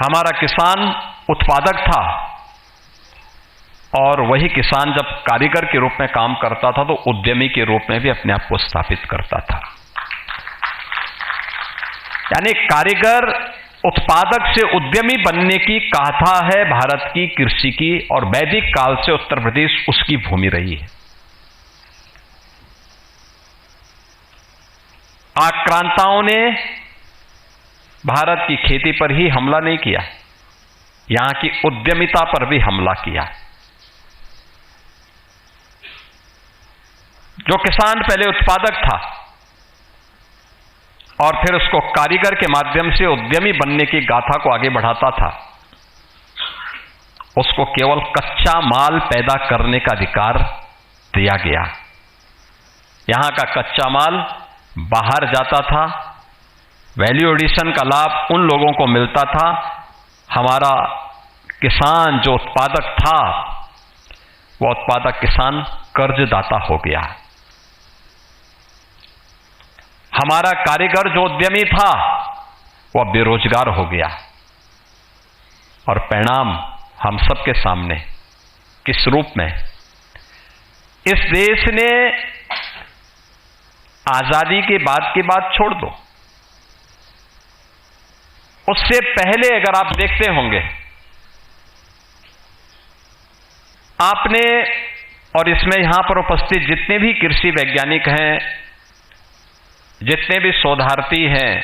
हमारा किसान उत्पादक था और वही किसान जब कारीगर के रूप में काम करता था तो उद्यमी के रूप में भी अपने आप को स्थापित करता था। यानी कारीगर उत्पादक से उद्यमी बनने की गाथा है भारत की कृषि की, और वैदिक काल से उत्तर प्रदेश उसकी भूमि रही है। आक्रांताओं ने भारत की खेती पर ही हमला नहीं किया, यहां की उद्यमिता पर भी हमला किया। जो किसान पहले उत्पादक था और फिर उसको कारीगर के माध्यम से उद्यमी बनने की गाथा को आगे बढ़ाता था, उसको केवल कच्चा माल पैदा करने का अधिकार दिया गया। यहां का कच्चा माल बाहर जाता था, वैल्यू एडिशन का लाभ उन लोगों को मिलता था। हमारा किसान जो उत्पादक था, वह उत्पादक किसान कर्जदाता हो गया। हमारा कारीगर जो उद्यमी था, वह बेरोजगार हो गया। और परिणाम हम सबके सामने किस रूप में? इस देश ने आजादी के बाद की बात छोड़ दो, उससे पहले अगर आप देखते होंगे, आपने और इसमें यहां पर उपस्थित जितने भी कृषि वैज्ञानिक हैं, जितने भी शोधार्थी हैं,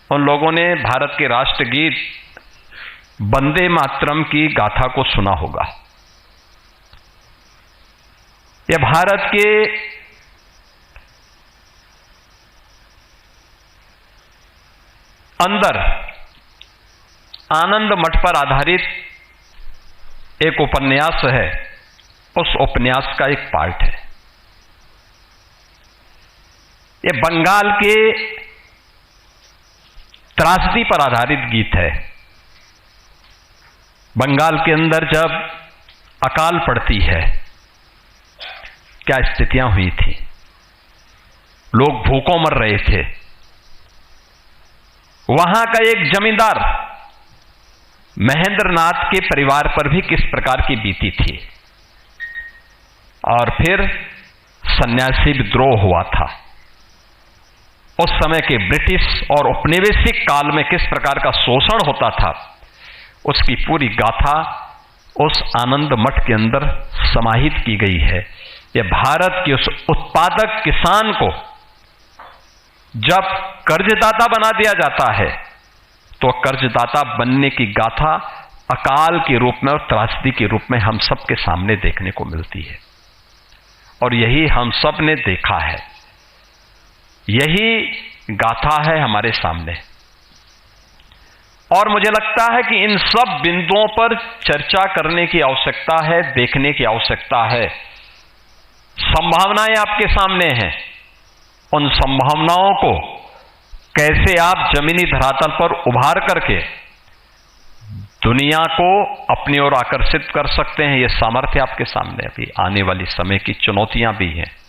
उन लोगों ने भारत के राष्ट्रगीत वंदे मातरम की गाथा को सुना होगा। यह भारत के अंदर आनंद मठ पर आधारित एक उपन्यास है, उस उपन्यास का एक पार्ट है। यह बंगाल के त्रासदी पर आधारित गीत है। बंगाल के अंदर जब अकाल पड़ती है, क्या स्थितियां हुई थी, लोग भूखों मर रहे थे। वहां का एक जमींदार महेंद्र नाथ के परिवार पर भी किस प्रकार की बीती थी, और फिर सन्यासी विद्रोह हुआ था। उस समय के ब्रिटिश और औपनिवेशिक काल में किस प्रकार का शोषण होता था, उसकी पूरी गाथा उस आनंद मठ के अंदर समाहित की गई है। यह भारत के उस उत्पादक किसान को जब कर्जदाता बना दिया जाता है, तो कर्जदाता बनने की गाथा अकाल के रूप में और त्रासदी के रूप में हम सब के सामने देखने को मिलती है। और यही हम सब ने देखा है, यही गाथा है हमारे सामने। और मुझे लगता है कि इन सब बिंदुओं पर चर्चा करने की आवश्यकता है, देखने की आवश्यकता है। संभावनाएं आपके सामने हैं, उन संभावनाओं को कैसे आप जमीनी धरातल पर उभार करके दुनिया को अपनी ओर आकर्षित कर सकते हैं, यह सामर्थ्य आपके सामने। अभी आने वाली समय की चुनौतियां भी हैं।